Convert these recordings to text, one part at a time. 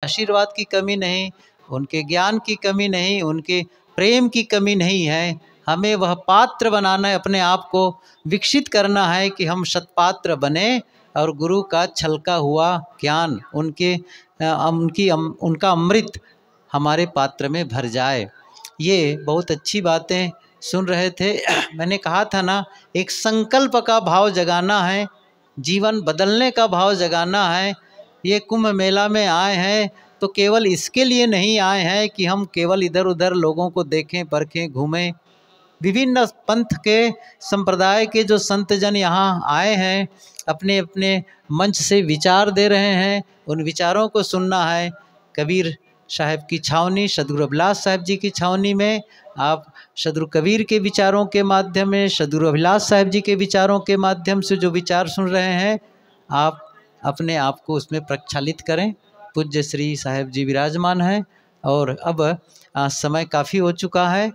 आशीर्वाद की कमी नहीं, उनके ज्ञान की कमी नहीं, उनके प्रेम की कमी नहीं है। हमें वह पात्र बनाना है, अपने आप को विकसित करना है कि हम सत्पात्र बने और गुरु का छलका हुआ ज्ञान, उनका अमृत हमारे पात्र में भर जाए। ये बहुत अच्छी बातें सुन रहे थे। मैंने कहा था ना, एक संकल्प का भाव जगाना है, जीवन बदलने का भाव जगाना है। ये कुंभ मेला में आए हैं तो केवल इसके लिए नहीं आए हैं कि हम केवल इधर उधर लोगों को देखें, परखें, घूमें। विभिन्न पंथ के संप्रदाय के जो संत जन यहाँ आए हैं, अपने अपने मंच से विचार दे रहे हैं, उन विचारों को सुनना है। कबीर साहब की छावनी, सदगुरु अभिलाष साहब जी की छावनी में आप सदगुरु कबीर के विचारों के माध्यम में, सदगुरु अभिलाष साहब जी के विचारों के माध्यम से जो विचार सुन रहे हैं, आप अपने आप को उसमें प्रक्षालित करें। पूज्य श्री साहब जी विराजमान हैं और अब समय काफ़ी हो चुका है,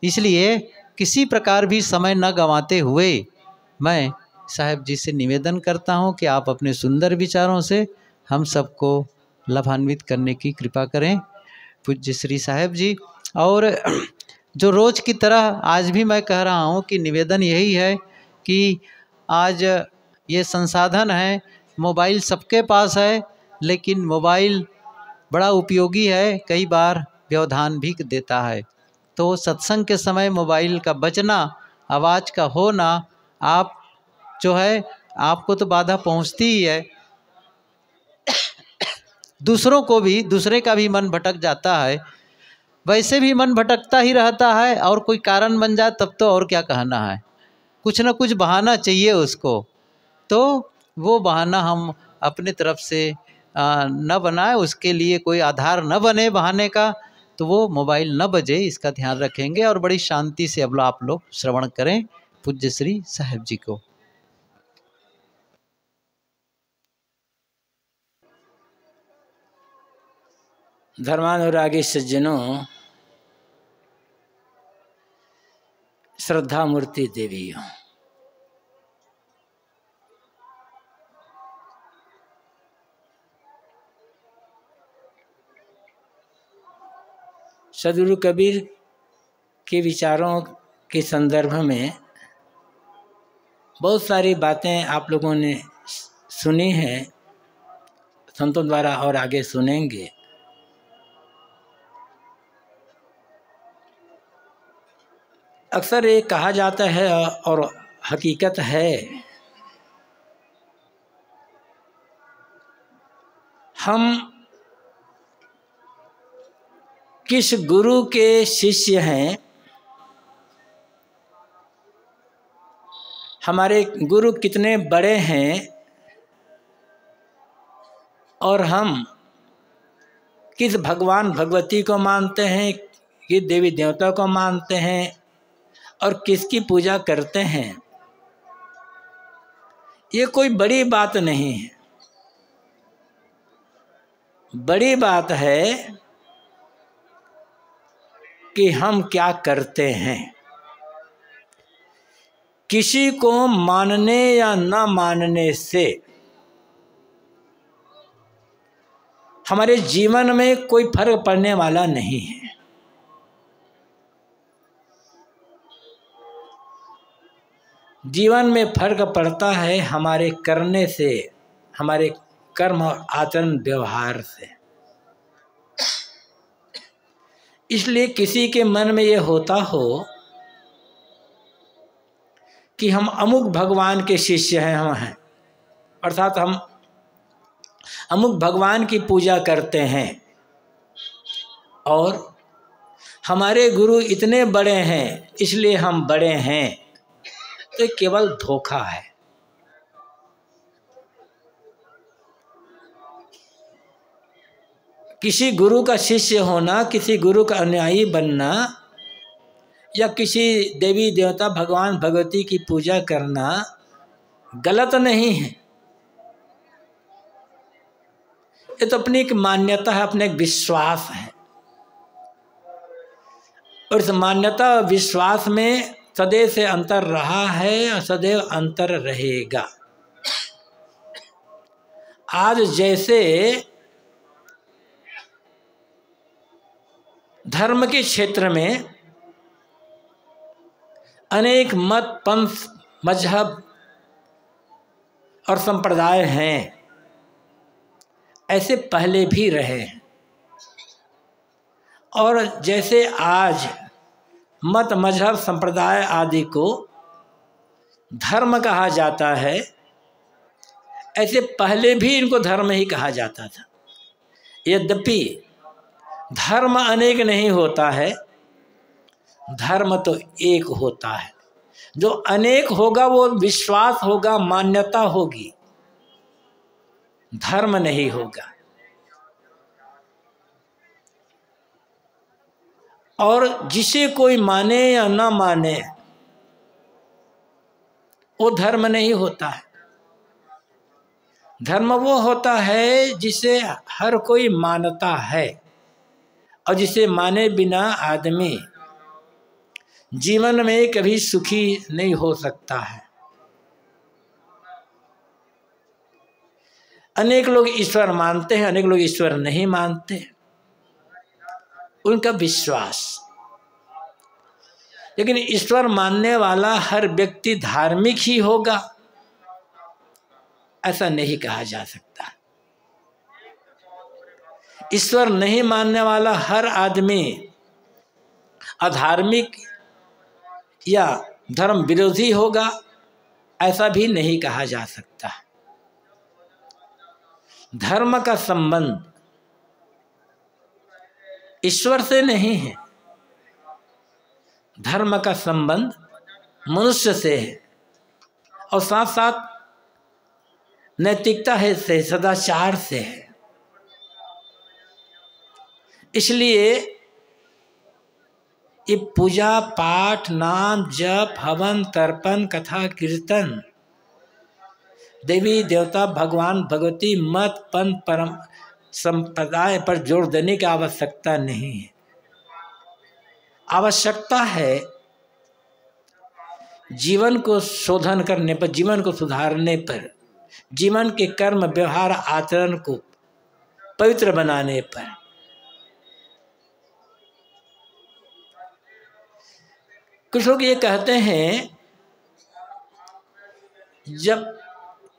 इसलिए किसी प्रकार भी समय न गंवाते हुए मैं साहब जी से निवेदन करता हूं कि आप अपने सुंदर विचारों से हम सबको लाभान्वित करने की कृपा करें। पूज्य श्री साहब जी, और जो रोज़ की तरह आज भी मैं कह रहा हूं कि निवेदन यही है कि आज ये संसाधन है, मोबाइल सबके पास है, लेकिन मोबाइल बड़ा उपयोगी है, कई बार व्यवधान भी देता है। तो सत्संग के समय मोबाइल का बजना, आवाज़ का होना, आप जो है आपको तो बाधा पहुंचती ही है, दूसरों को भी, दूसरे का भी मन भटक जाता है। वैसे भी मन भटकता ही रहता है और कोई कारण बन जाए तब तो और क्या कहना है, कुछ ना कुछ बहाना चाहिए उसको। तो वो बहाना हम अपने तरफ से न बनाए, उसके लिए कोई आधार न बने बहाने का, तो वो मोबाइल न बजे, इसका ध्यान रखेंगे। और बड़ी शांति से अब आप लोग श्रवण करें पूज्य श्री साहब जी को। धर्मानुरागी सज्जनों, श्रद्धा मूर्ति देवियों, सदगुरु कबीर के विचारों के संदर्भ में बहुत सारी बातें आप लोगों ने सुनी हैं संतों द्वारा और आगे सुनेंगे। अक्सर ये कहा जाता है और हकीकत है, हम किस गुरु के शिष्य हैं, हमारे गुरु कितने बड़े हैं, और हम किस भगवान भगवती को मानते हैं, किस देवी देवता को मानते हैं और किसकी पूजा करते हैं, ये कोई बड़ी बात नहीं है। बड़ी बात है कि हम क्या करते हैं। किसी को मानने या न मानने से हमारे जीवन में कोई फर्क पड़ने वाला नहीं है। जीवन में फर्क पड़ता है हमारे करने से, हमारे कर्म और आचरण व्यवहार से। इसलिए किसी के मन में ये होता हो कि हम अमुक भगवान के शिष्य हैं, हम हैं, अर्थात हम अमुक भगवान की पूजा करते हैं और हमारे गुरु इतने बड़े हैं इसलिए हम बड़े हैं, तो केवल धोखा है। किसी गुरु का शिष्य होना, किसी गुरु का अनुयायी बनना या किसी देवी देवता भगवान भगवती की पूजा करना गलत नहीं है। ये तो अपनी एक मान्यता है, अपने एक विश्वास है, और इस मान्यता और विश्वास में सदैव से अंतर रहा है और सदैव अंतर रहेगा। आज जैसे धर्म के क्षेत्र में अनेक मत, पंथ, मजहब और संप्रदाय हैं, ऐसे पहले भी रहे हैं। और जैसे आज मत, मजहब, संप्रदाय आदि को धर्म कहा जाता है, ऐसे पहले भी इनको धर्म ही कहा जाता था। यद्यपि धर्म अनेक नहीं होता है, धर्म तो एक होता है। जो अनेक होगा वो विश्वास होगा, मान्यता होगी, धर्म नहीं होगा। और जिसे कोई माने या ना माने वो धर्म नहीं होता है। धर्म वो होता है जिसे हर कोई मानता है और जिसे माने बिना आदमी जीवन में कभी सुखी नहीं हो सकता है। अनेक लोग ईश्वर मानते हैं, अनेक लोग ईश्वर नहीं मानते, उनका विश्वास। लेकिन ईश्वर मानने वाला हर व्यक्ति धार्मिक ही होगा ऐसा नहीं कहा जा सकता। ईश्वर नहीं मानने वाला हर आदमी अधार्मिक या धर्म विरोधी होगा ऐसा भी नहीं कहा जा सकता। धर्म का संबंध ईश्वर से नहीं है, धर्म का संबंध मनुष्य से है और साथ साथ नैतिकता है से, सदाचार से है। इसलिए ये पूजा पाठ, नाम जप, हवन, तर्पण, कथा, कीर्तन, देवी देवता, भगवान भगवती, मत, पंथ, परम संप्रदाय पर जोर देने की आवश्यकता नहीं है। आवश्यकता है जीवन को शोधन करने पर, जीवन को सुधारने पर, जीवन के कर्म, व्यवहार, आचरण को पवित्र बनाने पर। कुछ लोग ये कहते हैं जब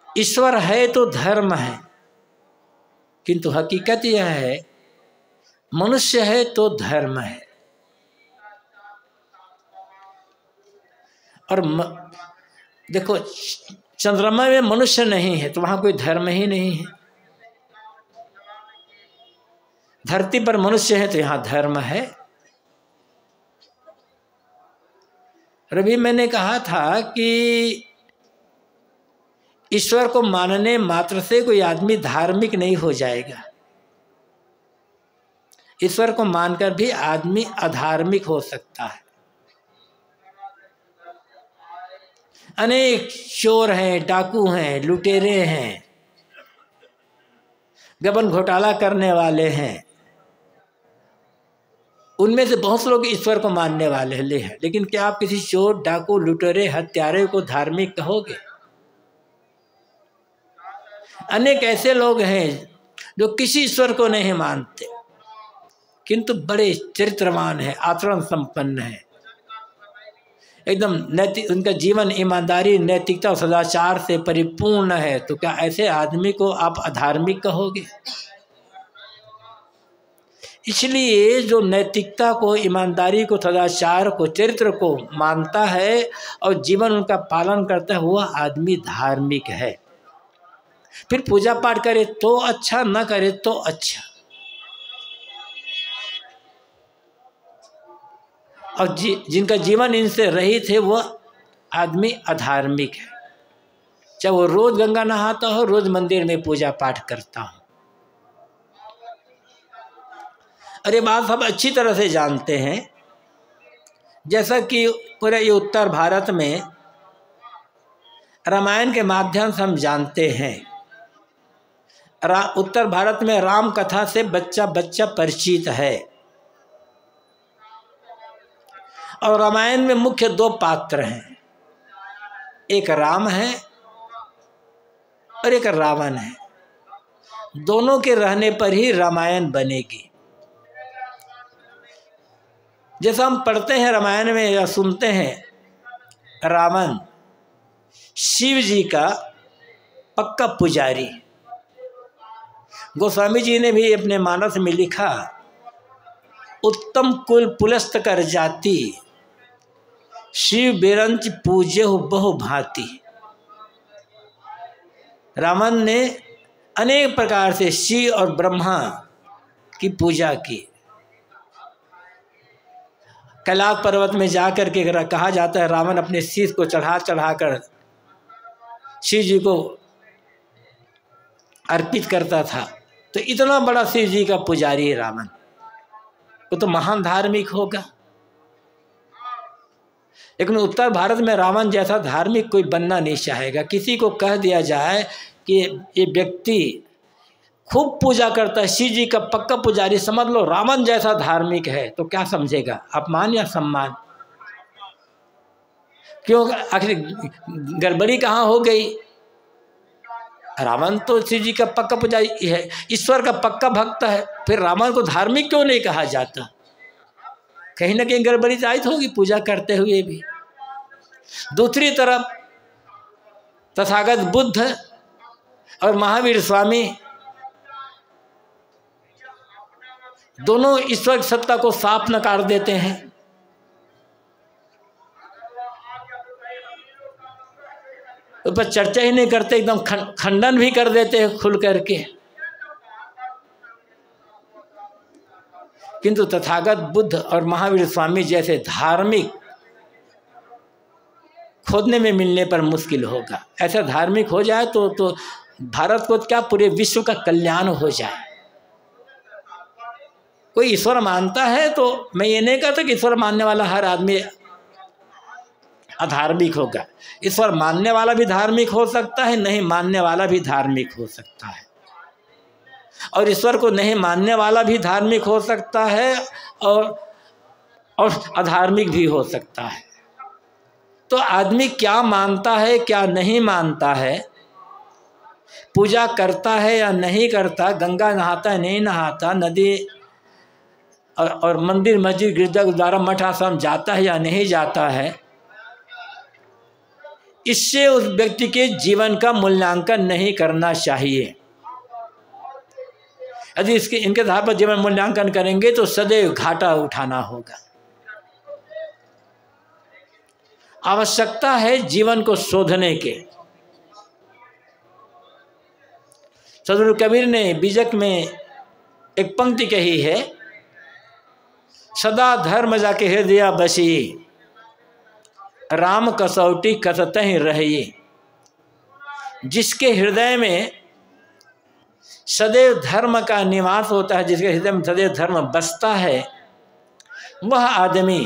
ईश्वर है तो धर्म है, किंतु हकीकत यह है मनुष्य है तो धर्म है। और देखो, चंद्रमा में मनुष्य नहीं है तो वहां कोई धर्म ही नहीं है। धरती पर मनुष्य है तो यहां धर्म है। और अभी मैंने कहा था कि ईश्वर को मानने मात्र से कोई आदमी धार्मिक नहीं हो जाएगा। ईश्वर को मानकर भी आदमी अधार्मिक हो सकता है। अनेक चोर हैं, डाकू हैं, लुटेरे हैं, गबन घोटाला करने वाले हैं, उनमें से बहुत से लोग ईश्वर को मानने वाले हैं। लेकिन क्या आप किसी चोर, डाकू, लुटेरे, हत्यारे को धार्मिक कहोगे? अनेक ऐसे लोग हैं जो किसी ईश्वर को नहीं मानते किंतु बड़े चरित्रवान हैं, आचरण संपन्न हैं, एकदम नैतिक, उनका जीवन ईमानदारी, नैतिकता और सदाचार से परिपूर्ण है। तो क्या ऐसे आदमी को आप अधार्मिक कहोगे? इसलिए जो नैतिकता को, ईमानदारी को, सदाचार को, चरित्र को मानता है और जीवन उनका पालन करता है, वह आदमी धार्मिक है। फिर पूजा पाठ करे तो अच्छा, न करे तो अच्छा। और जिनका जीवन इनसे रहित है वह आदमी अधार्मिक है। चाहे वो रोज गंगा नहाता हो, रोज मंदिर में पूजा पाठ करता हो। अरे बात सब अच्छी तरह से जानते हैं। जैसा कि पूरे ये उत्तर भारत में रामायण के माध्यम से हम जानते हैं, उत्तर भारत में राम कथा से बच्चा बच्चा परिचित है। और रामायण में मुख्य दो पात्र हैं, एक राम है और एक रावण है। दोनों के रहने पर ही रामायण बनेगी। जैसा हम पढ़ते हैं रामायण में या सुनते हैं, रावण शिव जी का पक्का पुजारी। गोस्वामी जी ने भी अपने मानस में लिखा, उत्तम कुल पुलस्त कर जाति, शिव बिरंच पूज्य बहु भांति। रावण ने अनेक प्रकार से शिव और ब्रह्मा की पूजा की। कैलाश पर्वत में जाकर के कहा जाता है, रावण अपने शीश को चढ़ा कर शिव जी को अर्पित करता था। तो इतना बड़ा शिव जी का पुजारी है रावण, वो तो महान धार्मिक होगा। लेकिन उत्तर भारत में रावण जैसा धार्मिक कोई बनना नहीं चाहेगा। किसी को कह दिया जाए कि ये व्यक्ति खूब पूजा करता है, शिव जी का पक्का पुजारी, समझ लो रावण जैसा धार्मिक है, तो क्या समझेगा, अपमान या सम्मान? क्यों, आखिर गड़बड़ी कहाँ हो गई? रावण तो शिव जी का पक्का पुजारी है, ईश्वर का पक्का भक्त है, फिर रावण को धार्मिक क्यों नहीं कहा जाता? कहीं ना कहीं गड़बड़ी जायज होगी पूजा करते हुए भी। दूसरी तरफ तथागत बुद्ध और महावीर स्वामी दोनों ईश्वर की सत्ता को साफ नकार देते हैं। उस पर चर्चा ही नहीं करते, एकदम खंडन भी कर देते हैं खुल करके। किंतु तथागत बुद्ध और महावीर स्वामी जैसे धार्मिक खोदने में मिलने पर मुश्किल होगा। ऐसा धार्मिक हो जाए तो भारत को क्या, पूरे विश्व का कल्याण हो जाए। कोई ईश्वर मानता है तो मैं ये नहीं कहता कि ईश्वर मानने वाला हर आदमी अधार्मिक होगा। ईश्वर मानने वाला भी धार्मिक हो सकता है, नहीं मानने वाला भी धार्मिक हो सकता है, और ईश्वर को नहीं मानने वाला भी धार्मिक हो सकता है और अधार्मिक भी हो सकता है। तो आदमी क्या मानता है क्या नहीं मानता है, पूजा करता है या नहीं करता, गंगा नहाता है नहीं नहाता, नदी और मंदिर मस्जिद गिरजा गुरुद्वारा मठ आश्रम जाता है या नहीं जाता है, इससे उस व्यक्ति के जीवन का मूल्यांकन नहीं करना चाहिए। यदि इनके आधार पर जीवन मूल्यांकन करेंगे तो सदैव घाटा उठाना होगा। आवश्यकता है जीवन को शोधने के। सदगुरु कबीर ने बीजक में एक पंक्ति कही है, सदा धर्म जाके हृदय बसी, राम कसौटी कसतहि रही। जिसके हृदय में सदैव धर्म का निवास होता है, जिसके हृदय में सदैव धर्म बसता है, वह आदमी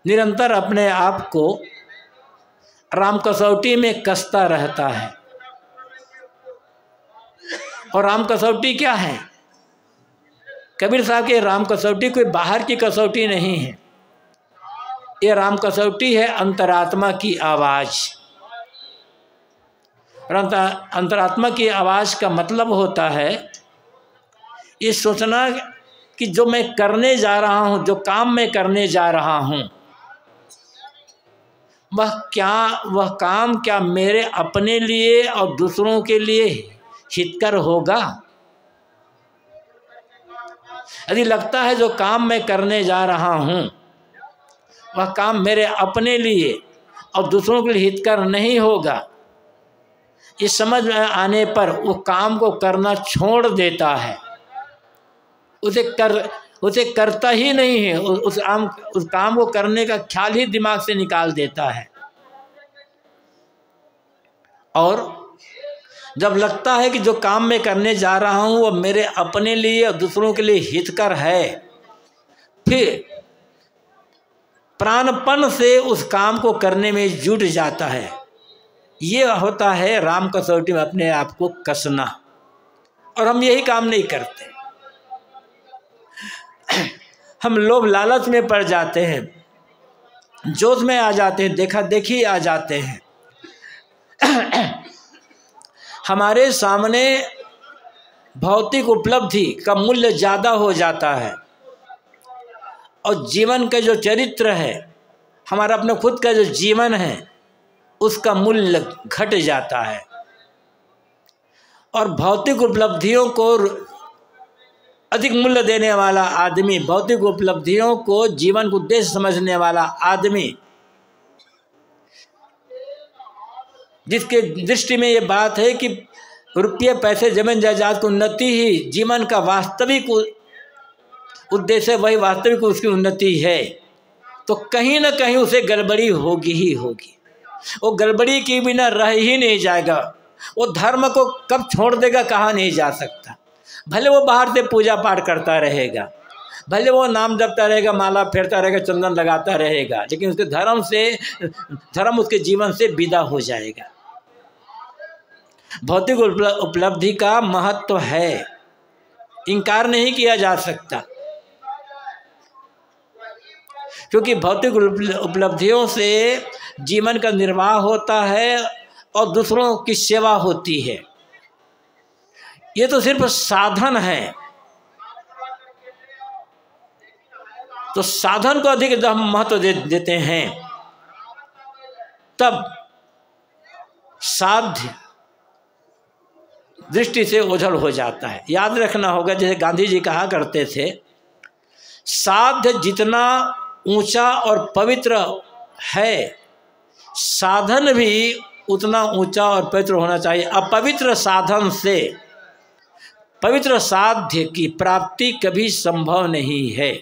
निरंतर अपने आप को राम कसौटी में कसता रहता है। और राम कसौटी क्या है? कबीर साहब के राम कसौटी कोई बाहर की कसौटी नहीं है, ये राम कसौटी है अंतरात्मा की आवाज़। और अंतरात्मा की आवाज़ का मतलब होता है ये सोचना कि जो मैं करने जा रहा हूँ, जो काम मैं करने जा रहा हूँ, वह काम क्या मेरे अपने लिए और दूसरों के लिए हितकर होगा। यदि लगता है जो काम मैं करने जा रहा हूँ वह काम मेरे अपने लिए और दूसरों के लिए हितकर नहीं होगा, इस समझ में आने पर वो काम को करना छोड़ देता है, उसे करता ही नहीं है, उस काम को करने का ख्याल ही दिमाग से निकाल देता है। और जब लगता है कि जो काम मैं करने जा रहा हूँ वो मेरे अपने लिए और दूसरों के लिए हितकर है, फिर प्राणपण से उस काम को करने में जुट जाता है। ये होता है राम कसौटी में अपने आप को कसना। और हम यही काम नहीं करते, हम लोभ लालच में पड़ जाते हैं, जोश में आ जाते हैं, देखा देखी आ जाते हैं। हमारे सामने भौतिक उपलब्धि का मूल्य ज़्यादा हो जाता है और जीवन का जो चरित्र है, हमारा अपने खुद का जो जीवन है, उसका मूल्य घट जाता है। और भौतिक उपलब्धियों को अधिक मूल्य देने वाला आदमी, भौतिक उपलब्धियों को जीवन का उद्देश्य समझने वाला आदमी, जिसके दृष्टि में ये बात है कि रुपये पैसे जमीन जायदाद की उन्नति ही जीवन का वास्तविक उद्देश्य, वही वास्तविक उसकी उन्नति है, तो कहीं ना कहीं उसे गड़बड़ी होगी ही होगी। वो गड़बड़ी के बिना रह ही नहीं जाएगा। वो धर्म को कब छोड़ देगा कहा नहीं जा सकता। भले वो बाहर से पूजा पाठ करता रहेगा, भले वो नाम जपता रहेगा, माला फेरता रहेगा, चंदन लगाता रहेगा, लेकिन उसके धर्म उसके जीवन से विदा हो जाएगा। भौतिक उपलब्धि का महत्व है, इनकार नहीं किया जा सकता, क्योंकि भौतिक उपलब्धियों से जीवन का निर्वाह होता है और दूसरों की सेवा होती है। ये तो सिर्फ साधन है, तो साधन को अधिक महत्व देते हैं, तब साध्य दृष्टि से ओझल हो जाता है। याद रखना होगा, जैसे गांधी जी कहा करते थे, साध्य जितना ऊंचा और पवित्र है, साधन भी उतना ऊंचा और पवित्र होना चाहिए। अपवित्र साधन से पवित्र साध्य की प्राप्ति कभी संभव नहीं है।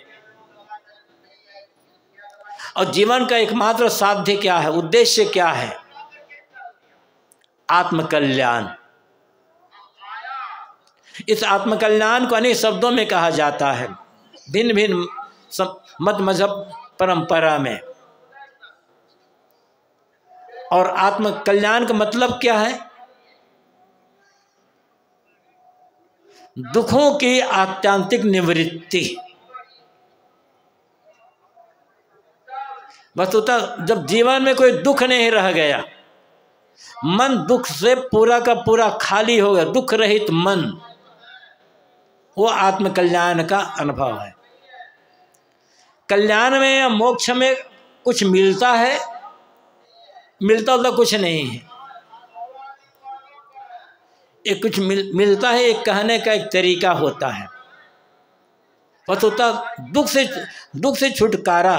और जीवन का एकमात्र साध्य क्या है, उद्देश्य क्या है? आत्मकल्याण। इस आत्मकल्याण को अनेक शब्दों में कहा जाता है, भिन्न भिन्न मत मजहब परंपरा में। और आत्मकल्याण का मतलब क्या है? दुखों की आत्यांतिक निवृत्ति। वस्तुतः जब जीवन में कोई दुख नहीं रह गया, मन दुख से पूरा का पूरा खाली हो गया, दुख रहित मन, वो आत्मकल्याण का अनुभव है। कल्याण में या मोक्ष में कुछ मिलता है, मिलता तो कुछ नहीं है। एक कुछ मिलता है, एक कहने का एक तरीका होता है। वस्तुतः दुख से छुटकारा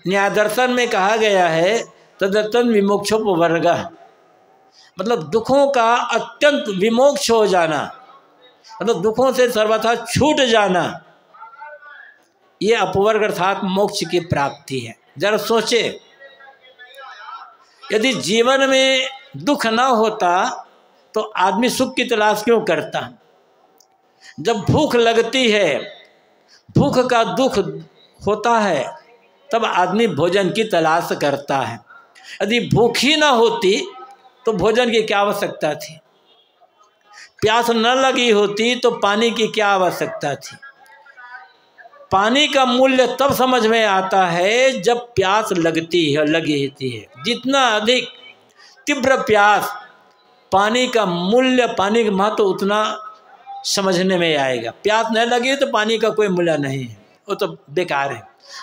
न्याय दर्शन में कहा गया है, तदर्थं विमोक्षोपवर्गः, मतलब दुखों का अत्यंत विमोक्ष हो जाना, मतलब दुखों से सर्वथा छूट जाना, ये अपवर्ग अर्थात मोक्ष की प्राप्ति है। जरा सोचे, यदि जीवन में दुख ना होता तो आदमी सुख की तलाश क्यों करता? जब भूख लगती है, भूख का दुख होता है, तब आदमी भोजन की तलाश करता है। यदि भूख ही ना होती तो भोजन की क्या आवश्यकता थी? प्यास न लगी होती तो पानी की क्या आवश्यकता थी? पानी का मूल्य तब समझ में आता है जब प्यास लगती है, लगी होती है। जितना अधिक तीव्र प्यास, पानी का मूल्य, पानी का महत्व उतना समझने में आएगा। प्यास न लगी तो पानी का कोई मूल्य नहीं है, वो तो बेकार है।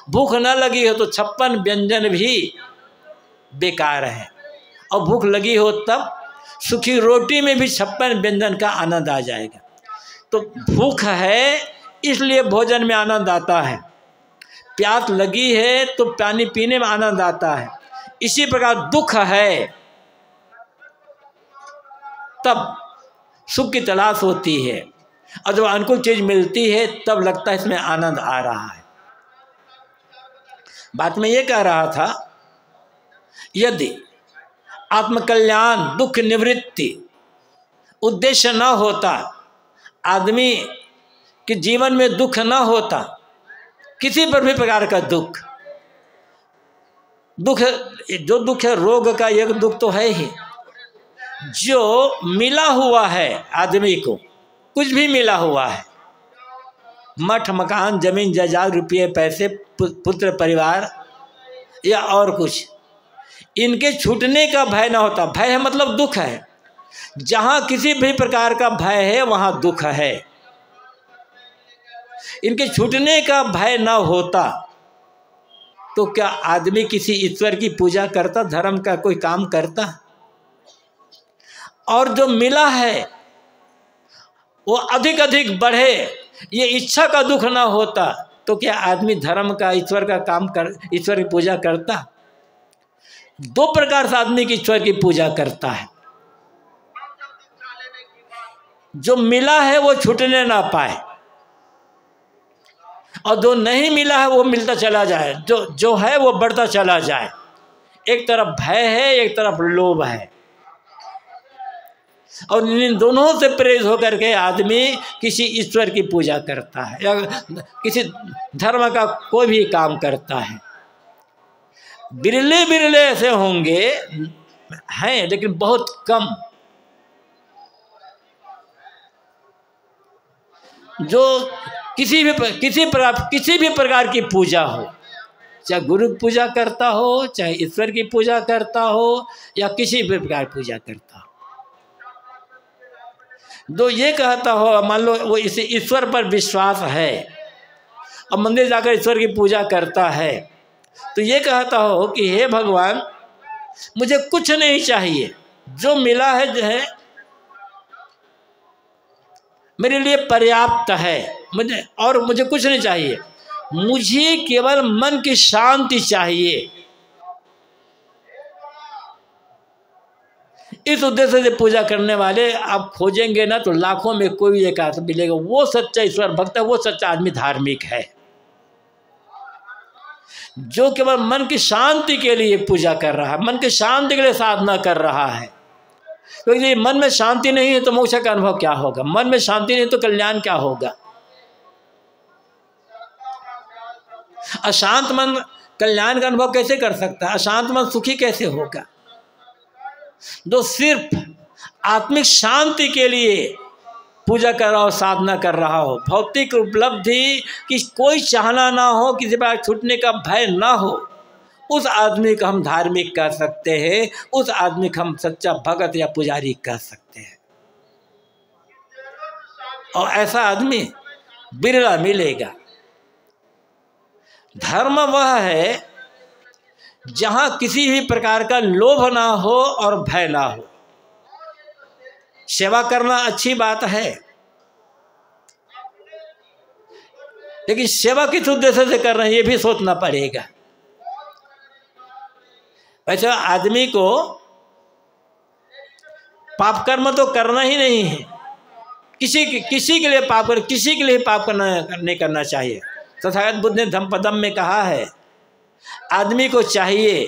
भूख न लगी हो तो 56 व्यंजन भी बेकार है, और भूख लगी हो तब सूखी रोटी में भी 56 व्यंजन का आनंद आ जाएगा। तो भूख है इसलिए भोजन में आनंद आता है, प्यास लगी है तो पानी पीने में आनंद आता है। इसी प्रकार दुख है तब सुख की तलाश होती है, और जब अनुकूल चीज मिलती है तब लगता है इसमें आनंद आ रहा है। बात में ये कह रहा था, यदि आत्मकल्याण, दुख निवृत्ति उद्देश्य न होता, आदमी के जीवन में दुख न होता, किसी पर भी प्रकार का दुख, जो दुख है रोग का, एक दुख तो है ही, जो मिला हुआ है आदमी को, कुछ भी मिला हुआ है, मठ मकान जमीन जायदाद रुपये पैसे पुत्र परिवार या और कुछ, इनके छूटने का भय ना होता। भय है मतलब दुख है। जहाँ किसी भी प्रकार का भय है वहाँ दुख है। इनके छूटने का भय ना होता तो क्या आदमी किसी ईश्वर की पूजा करता, धर्म का कोई काम करता? और जो मिला है वो अधिक अधिक बढ़े, ये इच्छा का दुख ना होता तो क्या आदमी धर्म का, ईश्वर का काम कर, ईश्वर की पूजा करता? दो प्रकार से आदमी की ईश्वर की पूजा करता है। जो मिला है वो छूटने ना पाए, और जो नहीं मिला है वो मिलता चला जाए, जो है वो बढ़ता चला जाए। एक तरफ भय है, एक तरफ लोभ है, और इन दोनों से प्रेरित होकर के आदमी किसी ईश्वर की पूजा करता है या किसी धर्म का कोई भी काम करता है। बिरले बिरले ऐसे होंगे, हैं लेकिन बहुत कम, जो किसी भी प्रकार की पूजा हो, चाहे गुरु की पूजा करता हो, चाहे ईश्वर की पूजा करता हो, या किसी भी प्रकार की पूजा करता हो, जो ये कहता हो, मान लो वो इस ईश्वर पर विश्वास है और मंदिर जाकर ईश्वर की पूजा करता है, तो ये कहता हो कि हे भगवान मुझे कुछ नहीं चाहिए, जो मिला है जो है मेरे लिए पर्याप्त है, मुझे कुछ नहीं चाहिए, मुझे केवल मन की शांति चाहिए। इस उद्देश्य से पूजा करने वाले आप खोजेंगे ना तो लाखों में कोई एक आदमी मिलेगा, वो सच्चा ईश्वर भक्त है, वो सच्चा आदमी धार्मिक है, जो केवल मन की शांति के लिए पूजा कर रहा है, मन की शांति के लिए साधना कर रहा है। क्योंकि मन में शांति नहीं है तो मोक्ष का अनुभव क्या होगा? मन में शांति नहीं तो कल्याण क्या होगा? अशांत मन कल्याण का अनुभव कैसे कर सकता है? अशांत मन सुखी कैसे होगा? जो सिर्फ आत्मिक शांति के लिए पूजा कर रहा हो, साधना कर रहा हो, भौतिक उपलब्धि की कोई चाहना ना हो, किसी बात छूटने का भय ना हो, उस आदमी को हम धार्मिक कह सकते हैं, उस आदमी को हम सच्चा भगत या पुजारी कह सकते हैं। और ऐसा आदमी बिरला मिलेगा। धर्म वह है जहां किसी भी प्रकार का लोभ ना हो और भय ना हो। सेवा करना अच्छी बात है, लेकिन सेवा किस उद्देश्य से कर रहे हैं ये भी सोचना पड़ेगा। वैसे आदमी को पाप कर्म तो करना ही नहीं है, किसी के लिए पाप कर, किसी के लिए पाप नहीं करना चाहिए। तथागत बुद्ध ने धम्मपदम में कहा है, आदमी को चाहिए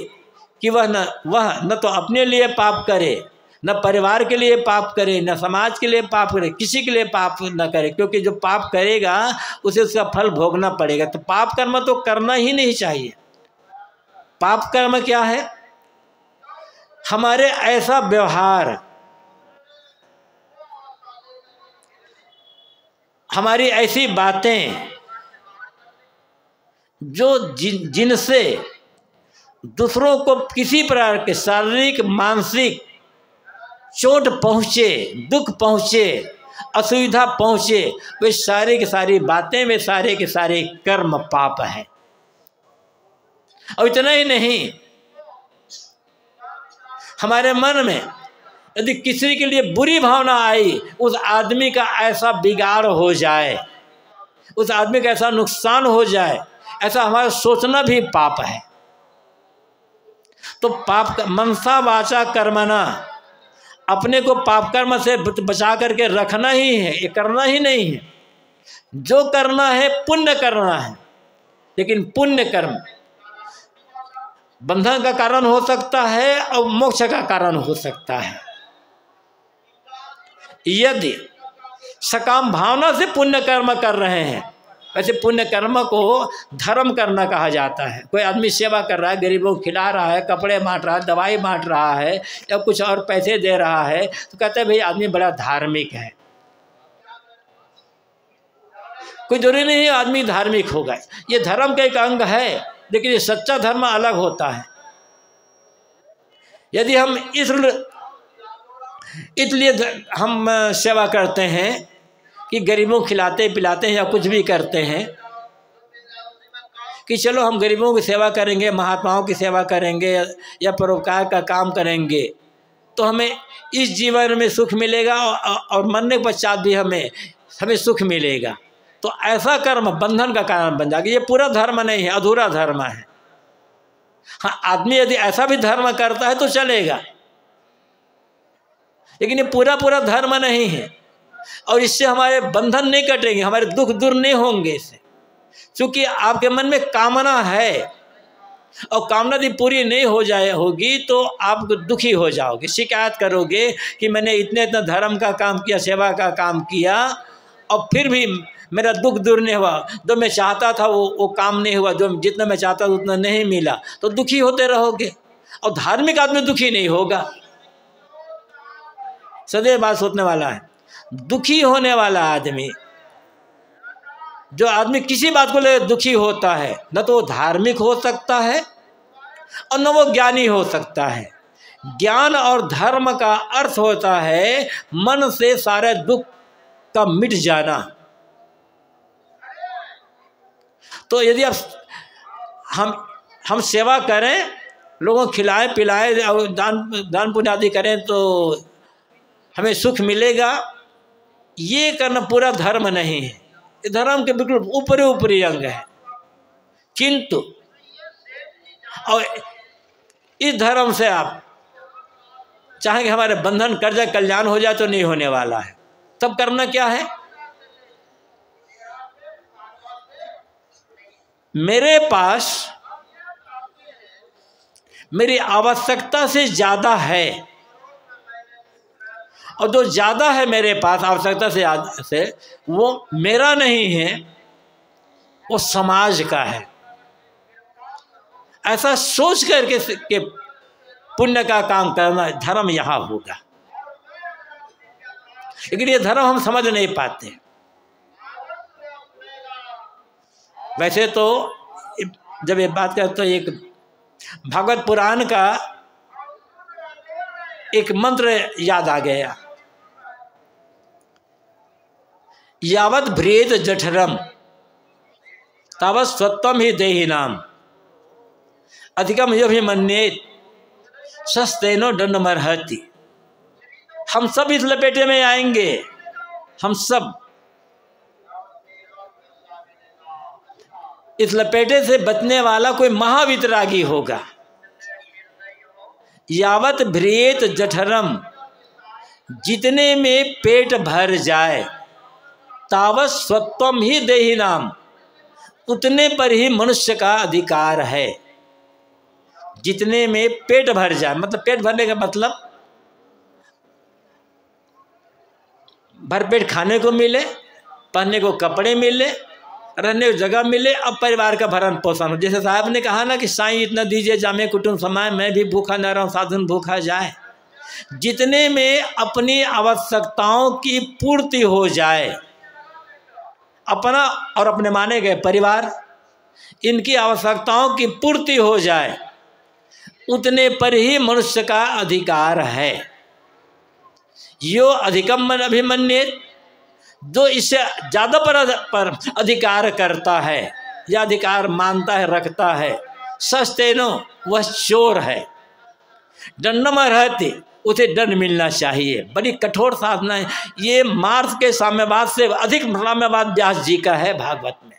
कि वह न तो अपने लिए पाप करे, न परिवार के लिए पाप करे, न समाज के लिए पाप करे, किसी के लिए पाप न करे, क्योंकि जो पाप करेगा उसे उसका फल भोगना पड़ेगा। तो पाप कर्म तो करना ही नहीं चाहिए। पाप कर्म क्या है? हमारे ऐसा व्यवहार, हमारी ऐसी बातें जो जिनसे दूसरों को किसी प्रकार के शारीरिक मानसिक चोट पहुँचे, दुख पहुँचे, असुविधा पहुँचे, वे सारी की सारी बातें, वे सारे के सारे कर्म पाप हैं। और इतना ही नहीं, हमारे मन में यदि किसी के लिए बुरी भावना आई, उस आदमी का ऐसा बिगाड़ हो जाए, उस आदमी का ऐसा नुकसान हो जाए, ऐसा हमारा सोचना भी पाप है। तो पाप मनसा वाचा कर्मणा, अपने को पाप कर्म से बचा करके रखना ही है, ये करना ही नहीं है। जो करना है पुण्य करना है, लेकिन पुण्य कर्म बंधन का कारण हो सकता है और मोक्ष का कारण हो सकता है। यदि सकाम भावना से पुण्य कर्म कर रहे हैं, वैसे पुण्य कर्म को धर्म करना कहा जाता है। कोई आदमी सेवा कर रहा है, गरीबों को खिला रहा है, कपड़े बांट रहा है, दवाई बांट रहा है, या कुछ और पैसे दे रहा है, तो कहते हैं भाई आदमी बड़ा धार्मिक है। कोई जरूरी नहीं आदमी धार्मिक होगा, ये धर्म का एक अंग है, लेकिन ये सच्चा धर्म अलग होता है। यदि हम इसलिए हम सेवा करते हैं कि गरीबों को खिलाते पिलाते हैं या कुछ भी करते हैं कि चलो हम गरीबों की सेवा करेंगे, महात्माओं की सेवा करेंगे या परोपकार का काम करेंगे तो हमें इस जीवन में सुख मिलेगा और मरने के पश्चात भी हमें सुख मिलेगा। तो ऐसा कर्म बंधन का कारण बन जाएगा। ये पूरा धर्म नहीं है, अधूरा धर्म है। हाँ, आदमी यदि ऐसा भी धर्म करता है तो चलेगा, लेकिन ये पूरा पूरा धर्म नहीं है और इससे हमारे बंधन नहीं कटेंगे, हमारे दुख दूर नहीं होंगे इससे। क्योंकि आपके मन में कामना है और कामना यदि पूरी नहीं होगी तो आप दुखी हो जाओगे, शिकायत करोगे कि मैंने इतने धर्म का काम किया, सेवा का काम किया और फिर भी मेरा दुख दूर नहीं हुआ, जो मैं चाहता था वो काम नहीं हुआ, जो जितना मैं चाहता था उतना नहीं मिला, तो दुखी होते रहोगे। और धार्मिक आदमी दुखी नहीं होगा, सदैव बात सोचने वाला है। दुखी होने वाला आदमी, जो आदमी किसी बात को लेकर दुखी होता है, न तो वो धार्मिक हो सकता है और न वो ज्ञानी हो सकता है। ज्ञान और धर्म का अर्थ होता है मन से सारे दुख का मिट जाना। तो यदि आप हम सेवा करें, लोगों को खिलाएं पिलाएं और दान पुण्य आदि करें तो हमें सुख मिलेगा, ये करना पूरा धर्म नहीं है। धर्म के बिल्कुल ऊपरी ऊपरी अंग है। किंतु और इस धर्म से आप चाहेंगे हमारे बंधन कर जाए, कल्याण हो जाए, तो नहीं होने वाला है। तब करना क्या है? मेरे पास मेरी आवश्यकता से ज़्यादा है और जो ज़्यादा है मेरे पास आवश्यकता से वो मेरा नहीं है, वो समाज का है। ऐसा सोच करके के पुण्य का काम करना धर्म यहाँ होगा। लेकिन ये धर्म हम समझ नहीं पाते। वैसे तो जब ये बात करते तो एक भागवत पुराण का एक मंत्र याद आ गया, यावत भ्रेत जठरम तावत स्वत्वम ही देहिनाम अधिकम योभिमन्येत सस्तेनो दंडमर्हति। हम सब इस लपेटे में आएंगे, हम सब इस लपेटे से बचने वाला कोई महावितरागी होगा। यावत भ्रेत जठरम, जितने में पेट भर जाए, तावत स्वत्वम ही देहिनाम, उतने पर ही मनुष्य का अधिकार है। जितने में पेट भर जाए, मतलब पेट भरने का मतलब भरपेट खाने को मिले, पहनने को कपड़े मिले, रहने को जगह मिले, अब परिवार का भरण पोषण हो। जैसे साहब ने कहा ना कि साईं इतना दीजिए जामे कुटुंब समाए, मैं भी भूखा न रहूं साधन भूखा जाए। जितने में अपनी आवश्यकताओं की पूर्ति हो जाए, अपना और अपने माने गए परिवार, इनकी आवश्यकताओं की पूर्ति हो जाए, उतने पर ही मनुष्य का अधिकार है। यो अधिकम मन अभिमन्येत, जो इससे ज़्यादा पर अधिकार करता है या अधिकार मानता है, रखता है, सस्तेनो, वह चोर है। दंडम रहती, उसे दंड मिलना चाहिए। बड़ी कठोर साधना है ये। मार्स के साम्यवाद से अधिक साम्यवाद व्यास जी का है भागवत में।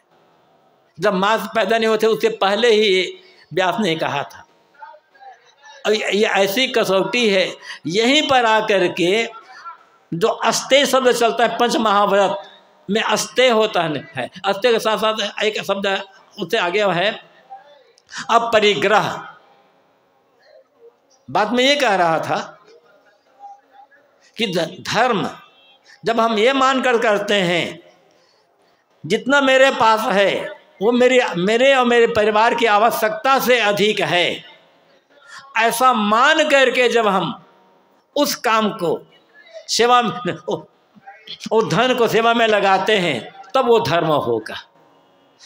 जब मार्स पैदा नहीं होते उससे पहले ही व्यास ने कहा था। और ये ऐसी कसौटी है, यहीं पर आकर के जो अस्ते शब्द चलता है पंच महाव्रत में, अस्ते होता है। अस्ते के साथ साथ एक शब्द उससे आगे है अपरिग्रह। बात में ये कह रहा था कि धर्म जब हम ये मानकर करते हैं जितना मेरे पास है वो मेरे और मेरे परिवार की आवश्यकता से अधिक है, ऐसा मान करके जब हम उस काम को सेवा में, उस धन को सेवा में लगाते हैं, तब वो धर्म होगा।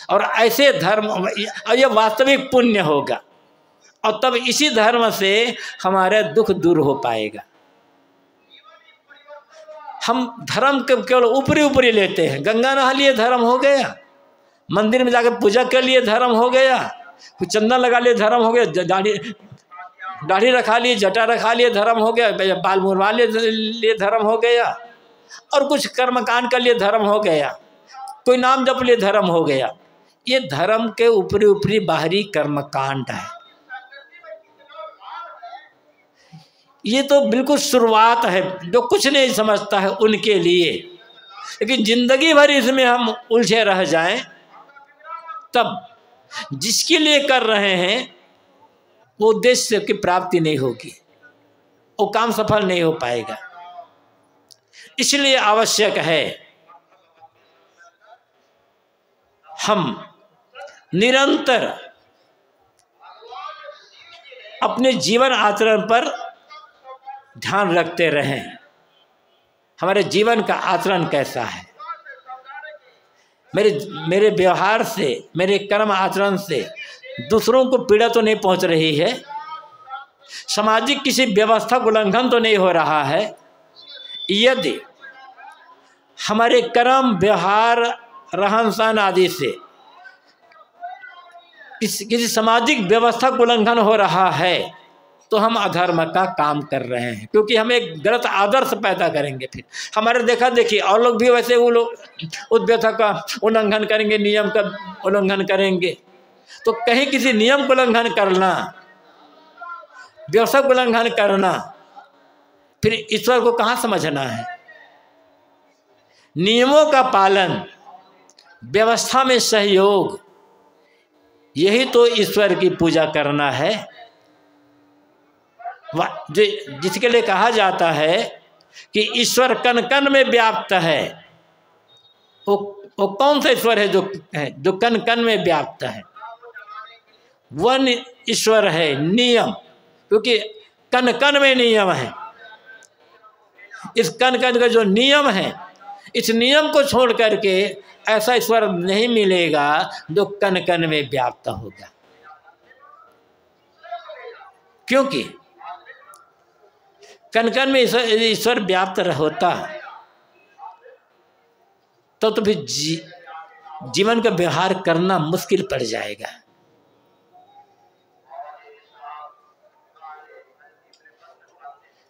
और ऐसे धर्म, और ये वास्तविक पुण्य होगा। और तब इसी धर्म से हमारे दुख दूर हो पाएगा। हम धर्म के केवल ऊपरी ऊपरी लेते हैं। गंगा नहा लिए धर्म हो गया, मंदिर में जाकर पूजा कर लिए धर्म हो गया, कुछ चंदन लगा लिए धर्म हो गया, दाढ़ी रखा लिए, जटा रखा लिए धर्म हो गया, बाल मुड़वा लिए धर्म हो गया, और कुछ कर्मकांड कर लिए धर्म हो गया, कोई नाम जप लिए धर्म हो गया। ये धर्म के ऊपरी ऊपरी बाहरी कर्मकांड है। ये तो बिल्कुल शुरुआत है, जो कुछ नहीं समझता है उनके लिए। लेकिन जिंदगी भर इसमें हम उलझे रह जाएं, तब जिसके लिए कर रहे हैं वो उद्देश्य की प्राप्ति नहीं होगी, वो काम सफल नहीं हो पाएगा। इसलिए आवश्यक है हम निरंतर अपने जीवन आचरण पर ध्यान रखते रहें। हमारे जीवन का आचरण कैसा है, मेरे व्यवहार से, मेरे कर्म आचरण से दूसरों को पीड़ा तो नहीं पहुंच रही है, सामाजिक किसी व्यवस्था का उल्लंघन तो नहीं हो रहा है। यदि हमारे कर्म, व्यवहार, रहन सहन आदि से किसी सामाजिक व्यवस्था का उल्लंघन हो रहा है तो हम अधर्म का काम कर रहे हैं, क्योंकि हम एक गलत आदर्श पैदा करेंगे। फिर हमारे देखा देखिए और लोग भी वैसे वो लोग उस व्यवस्था का उल्लंघन करेंगे, नियम का उल्लंघन करेंगे। तो कहीं किसी नियम का उल्लंघन करना, व्यवस्था का उल्लंघन करना, फिर ईश्वर को कहाँ समझना है। नियमों का पालन, व्यवस्था में सहयोग, यही तो ईश्वर की पूजा करना है। जिसके लिए कहा जाता है कि ईश्वर कण कण में व्याप्त है। वो कौन सा ईश्वर है जो कण कण में व्याप्त है? वन ईश्वर है, नियम, क्योंकि कण कण में नियम है। इस कण कण का जो नियम है, इस नियम को छोड़ करके ऐसा ईश्वर नहीं मिलेगा जो कण कण में व्याप्त होगा। क्योंकि कण कण में ईश्वर व्याप्त होता तो फिर जीवन का व्यवहार करना मुश्किल पड़ जाएगा।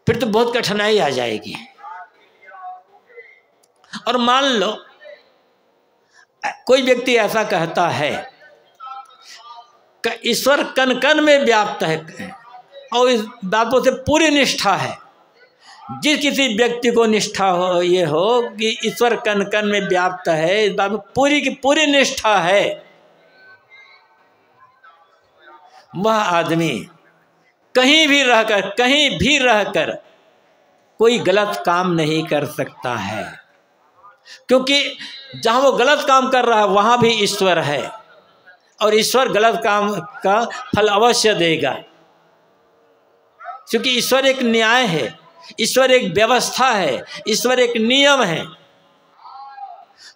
फिर तो बहुत कठिनाई आ जाएगी। और मान लो कोई व्यक्ति ऐसा कहता है कि ईश्वर कण कण में व्याप्त है और इस बातों से पूरी निष्ठा है। जिस किसी व्यक्ति को निष्ठा हो, ये हो कि ईश्वर कण कण में व्याप्त है, इस बात में पूरी की पूरी निष्ठा है, वह आदमी कहीं भी रहकर कोई गलत काम नहीं कर सकता है। क्योंकि जहाँ वो गलत काम कर रहा है वहाँ भी ईश्वर है, और ईश्वर गलत काम का फल अवश्य देगा। क्योंकि ईश्वर एक न्याय है, ईश्वर एक व्यवस्था है, ईश्वर एक नियम है।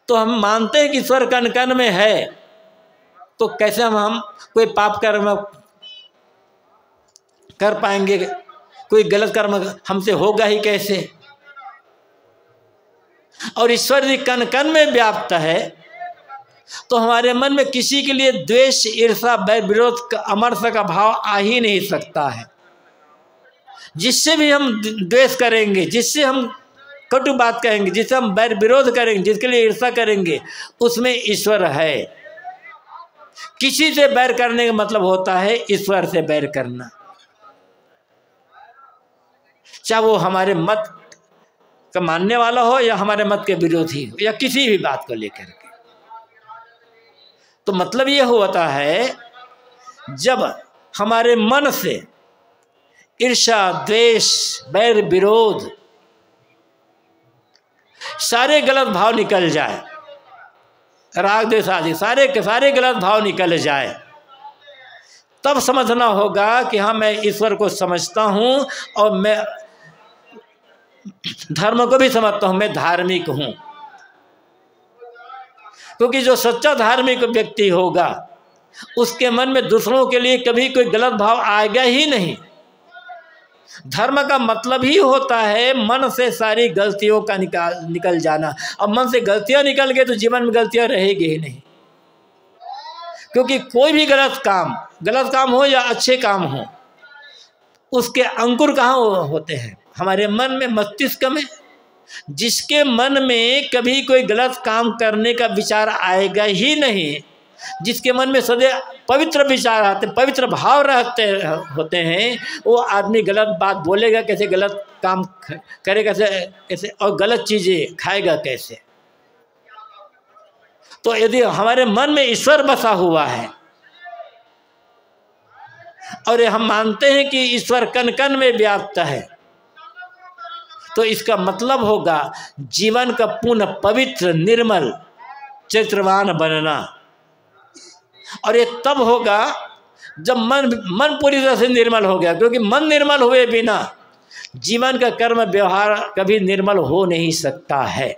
तो हम मानते हैं कि ईश्वर कण कण में है, तो कैसे हम कोई पाप कर्म कर पाएंगे? कोई गलत कर्म हमसे होगा ही कैसे? और ईश्वर जी कण कण में व्याप्त है, तो हमारे मन में किसी के लिए द्वेष, ईर्ष्या, बैर विरोध, अमरस का भाव आ ही नहीं सकता है। जिससे भी हम द्वेष करेंगे, जिससे हम कटु बात कहेंगे, जिससे हम बैर विरोध करेंगे, जिसके लिए ईर्ष्या करेंगे, उसमें ईश्वर है। किसी से बैर करने का मतलब होता है ईश्वर से बैर करना, चाहे वो हमारे मत का मानने वाला हो या हमारे मत के विरोधी हो, या किसी भी बात को लेकर के। तो मतलब ये होता है जब हमारे मन से ईर्ष्या, द्वेष, बैर विरोध, सारे गलत भाव निकल जाए, राग द्वेष आदि सारे के सारे गलत भाव निकल जाए, तब समझना होगा कि हाँ, मैं ईश्वर को समझता हूँ और मैं धर्म को भी समझता हूँ, मैं धार्मिक हूँ। क्योंकि जो सच्चा धार्मिक व्यक्ति होगा उसके मन में दूसरों के लिए कभी कोई गलत भाव आएगा ही नहीं। धर्म का मतलब ही होता है मन से सारी गलतियों का निकल जाना। अब मन से गलतियां निकल गए तो जीवन में गलतियां रहेगी ही नहीं, क्योंकि कोई भी गलत काम हो या अच्छे काम हो, उसके अंकुर कहाँ होते हैं? हमारे मन में, मस्तिष्क में। जिसके मन में कभी कोई गलत काम करने का विचार आएगा ही नहीं, जिसके मन में सदैव पवित्र विचार आते, पवित्र भाव होते हैं, वो आदमी गलत बात बोलेगा कैसे, गलत काम करेगा कैसे, और गलत चीज़ें खाएगा कैसे। तो यदि हमारे मन में ईश्वर बसा हुआ है और हम मानते हैं कि ईश्वर कण कण में व्याप्त है, तो इसका मतलब होगा जीवन का पूर्ण पवित्र निर्मल चरित्रवान बनना। और ये तब होगा जब मन पूरी तरह से निर्मल हो गया, क्योंकि मन निर्मल हुए बिना जीवन का कर्म व्यवहार कभी निर्मल हो नहीं सकता है।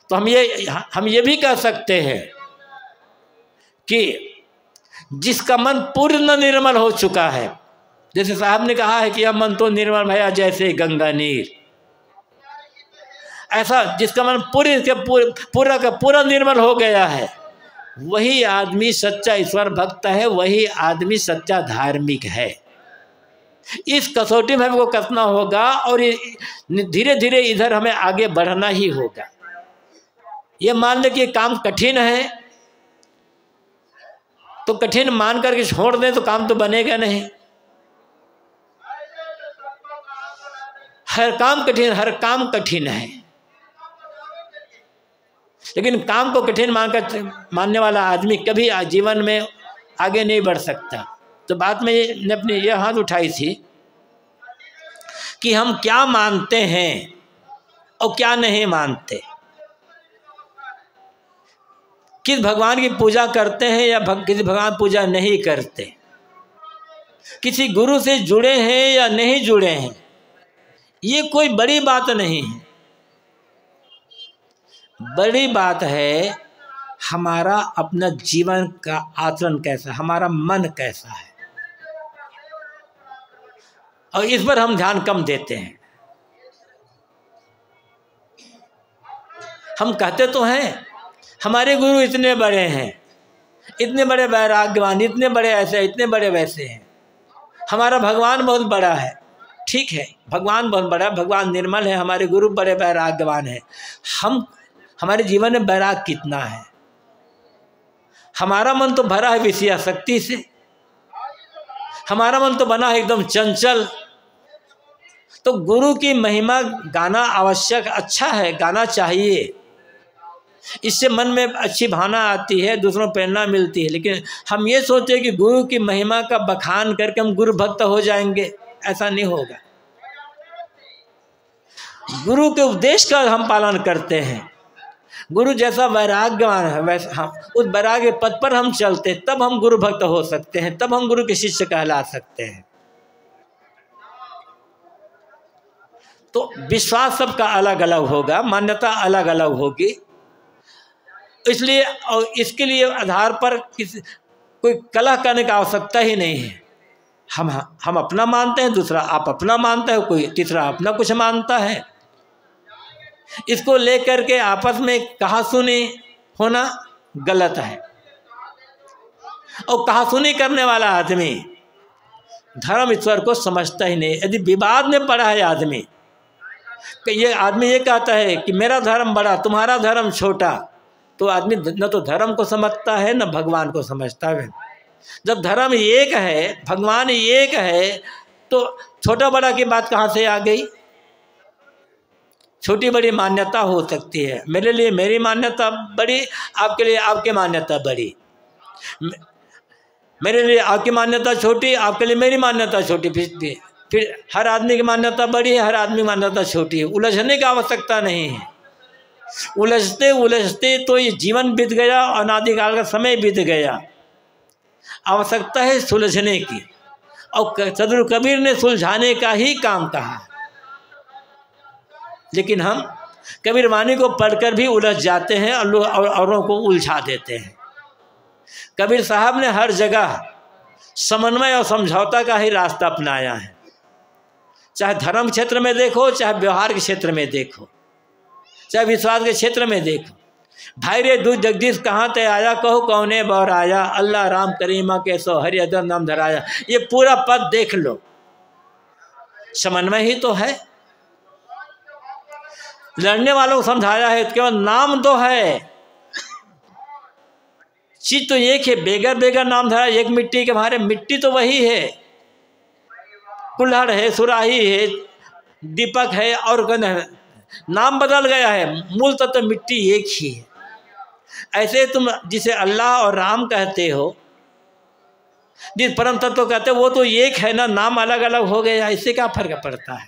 तो हम ये भी कह सकते हैं कि जिसका मन पूर्ण निर्मल हो चुका है, जैसे साहब ने कहा है कि यह मन तो निर्मल भया जैसे गंगा नीर, ऐसा जिसका मन पूरा का पूरा निर्मल हो गया है, वही आदमी सच्चा ईश्वर भक्त है, वही आदमी सच्चा धार्मिक है। इस कसौटी में हमको कसना होगा और धीरे धीरे इधर हमें आगे बढ़ना ही होगा। ये मान ले कि काम कठिन है तो कठिन मान करके छोड़ दें तो काम तो बनेगा नहीं। हर काम कठिन है, लेकिन काम को कठिन मानने वाला आदमी कभी जीवन में आगे नहीं बढ़ सकता। तो बात में ने अपनी ये हाथ उठाई थी कि हम क्या मानते हैं और क्या नहीं मानते, किस भगवान की पूजा करते हैं या किसी भगवान पूजा नहीं करते, किसी गुरु से जुड़े हैं या नहीं जुड़े हैं। ये कोई बड़ी बात नहीं है। बड़ी बात है हमारा अपना जीवन का आचरण कैसा, हमारा मन कैसा है, और इस पर हम ध्यान कम देते हैं। हम कहते तो हैं हमारे गुरु इतने बड़े हैं, इतने बड़े वैराग्यवान, इतने बड़े ऐसे, इतने बड़े वैसे हैं, हमारा भगवान बहुत बड़ा है। ठीक है, भगवान बहुत बड़ा है, भगवान निर्मल है, हमारे गुरु बड़े वैराग्यवान हैं। हमारे जीवन में वैराग कितना है? हमारा मन तो भरा है विषयासक्ति से, हमारा मन तो बना है एकदम चंचल। तो गुरु की महिमा गाना आवश्यक, अच्छा है, गाना चाहिए, इससे मन में अच्छी भावना आती है, दूसरों को प्रेरणा मिलती है। लेकिन हम ये सोचें कि गुरु की महिमा का बखान करके हम गुरु भक्त हो जाएंगे, ऐसा नहीं होगा। गुरु के उपदेश का हम पालन करते हैं, गुरु जैसा वैराग्यवान है वैसा हम उस वैराग्य पद पर हम चलते, तब हम गुरु भक्त हो सकते हैं, तब हम गुरु के शिष्य कहला सकते हैं। तो विश्वास सबका अलग अलग होगा, मान्यता अलग अलग होगी, इसलिए और इसके लिए आधार पर कोई कलह करने की आवश्यकता ही नहीं है। हम अपना मानते हैं, दूसरा आप अपना मानते हो, कोई तीसरा अपना कुछ मानता है। इसको लेकर के आपस में कहासुनी होना गलत है। और कहासुनी करने वाला आदमी धर्म ईश्वर को समझता ही नहीं। यदि विवाद में पड़ा है आदमी, ये आदमी ये कहता है कि मेरा धर्म बड़ा, तुम्हारा धर्म छोटा, तो आदमी न तो धर्म को समझता है न भगवान को समझता है। जब धर्म एक है, भगवान एक है, तो छोटा बड़ा की बात कहाँ से आ गई? छोटी बड़ी मान्यता हो सकती है, मेरे लिए मेरी मान्यता बड़ी, आपके लिए आपकी मान्यता बड़ी, मेरे लिए आपकी मान्यता छोटी, आपके लिए मेरी मान्यता छोटी। फिर हर आदमी की मान्यता बड़ी है, हर आदमी की मान्यता छोटी है। उलझने की आवश्यकता नहीं है। उलझते उलझते तो ये जीवन बीत गया, अनादिकाल का समय बीत गया। आवश्यकता है सुलझने की, और सदगुरु कबीर ने सुलझाने का ही काम कहा। लेकिन हम कबीर वाणी को पढ़कर भी उलझ जाते हैं और औरों को उलझा देते हैं। कबीर साहब ने हर जगह समन्वय और समझौता का ही रास्ता अपनाया है। चाहे धर्म क्षेत्र में देखो, चाहे व्यवहार के क्षेत्र में देखो, चाहे विश्वास के क्षेत्र में देखो। भाई रे दूध जगदीश कहाँ ते आया, कहो कौने बौर आया, अल्लाह राम करीमा के सो हरि अदर नाम धराया। ये पूरा पद देख लो, समन्वय ही तो है। लड़ने वालों को समझाया है, केवल नाम तो है, चीज तो एक है, बेगर बेगर नाम धरा, एक मिट्टी के भारे, मिट्टी तो वही है, कुल्हड़ है, सुराही है, दीपक है, और नाम बदल गया है, मूल तत्व तो मिट्टी एक ही है। ऐसे तुम जिसे अल्लाह और राम कहते हो, जिस परम तत्व तो कहते हो, वो तो एक है ना, नाम अलग अलग हो गया, इससे क्या फर्क पड़ता है।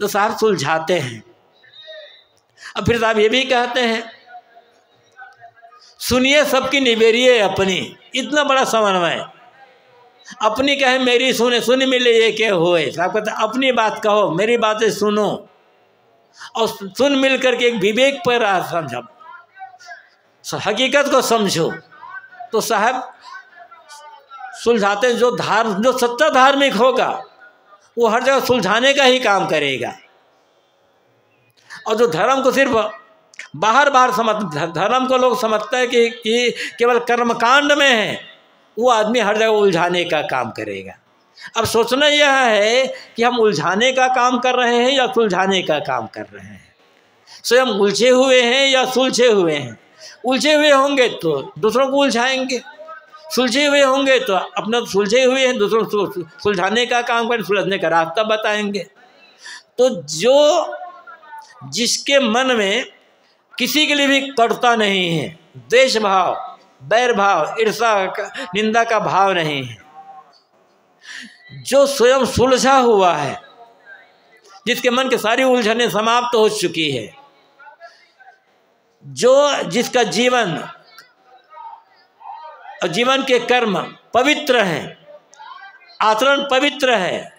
तो साहब सुलझाते हैं। अब फिर साहब ये भी कहते हैं, सुनिए सबकी निबेरिए अपनी, इतना बड़ा समन्वय। अपनी कहे मेरी सुने, सुन मिले ये क्या होए। साहब कहते हैं अपनी बात कहो, मेरी बातें सुनो, और सुन मिल करके एक विवेक पर समझो, हकीकत को समझो। तो साहब सुलझाते, जो सच्चा धार्मिक होगा वो हर जगह सुलझाने का ही काम करेगा। और जो धर्म को सिर्फ बाहर धर्म को लोग समझते हैं कि केवल कर्मकांड में है, वो आदमी हर जगह उलझाने का काम करेगा। अब सोचना यह है कि हम उलझाने का काम कर रहे हैं या सुलझाने का काम कर रहे हैं। स्वयं उलझे हुए हैं या सुलझे हुए हैं। उलझे हुए होंगे तो दूसरों को उलझाएंगे, सुलझे हुए होंगे तो अपना सुलझे हुए हैं, दूसरों को सुलझाने का काम करें, सुलझने का रास्ता बताएंगे। तो जो जिसके मन में किसी के लिए भी कटुता नहीं है, द्वेष भाव, बैर भाव, ईर्षा, निंदा का भाव नहीं है, जो स्वयं सुलझा हुआ है, जिसके मन की सारी उलझनें समाप्त हो चुकी है, जिसका जीवन और जीवन के कर्म पवित्र हैं, आचरण पवित्र है,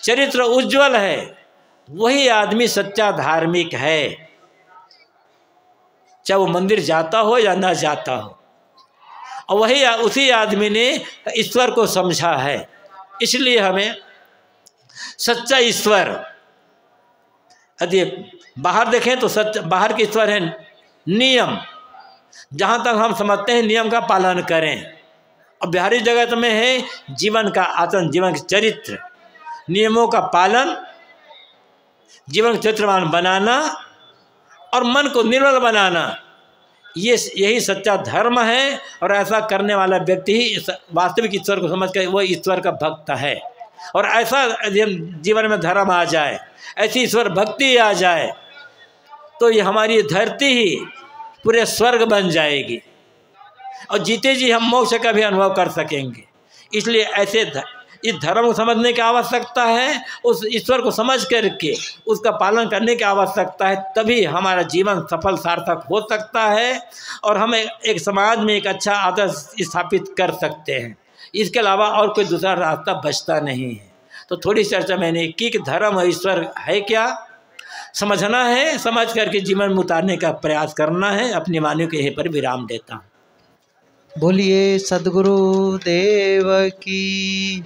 चरित्र उज्जवल है, वही आदमी सच्चा धार्मिक है, चाहे वो मंदिर जाता हो या ना जाता हो। और वही उसी आदमी ने ईश्वर को समझा है। इसलिए हमें सच्चा ईश्वर, यदि बाहर देखें तो बाहर के ईश्वर है नियम, जहाँ तक हम समझते हैं नियम का पालन करें। और बिहारी जगत में है जीवन का आचरण, जीवन का चरित्र, नियमों का पालन, जीवन चरित्रवान बनाना और मन को निर्मल बनाना, यही सच्चा धर्म है। और ऐसा करने वाला व्यक्ति ही वास्तविक ईश्वर को समझ कर वो ईश्वर का भक्त है। और ऐसा जीवन में धर्म आ जाए, ऐसी ईश्वर भक्ति आ जाए, तो ये हमारी धरती ही पूरे स्वर्ग बन जाएगी और जीते जी हम मोक्ष का भी अनुभव कर सकेंगे। इसलिए ऐसे इस धर्म को समझने की आवश्यकता है, उस ईश्वर को समझ करके उसका पालन करने की आवश्यकता है, तभी हमारा जीवन सफल सार्थक हो सकता है और हम एक समाज में एक अच्छा आदर्श स्थापित कर सकते हैं। इसके अलावा और कोई दूसरा रास्ता बचता नहीं है। तो थोड़ी चर्चा मैंने की कि धर्म और ईश्वर है क्या, समझना है, समझ करके जीवन में उतारने का प्रयास करना है। अपनी वाणी को यहीं पर विराम देता हूँ। बोलिए सद्गुरु देव की।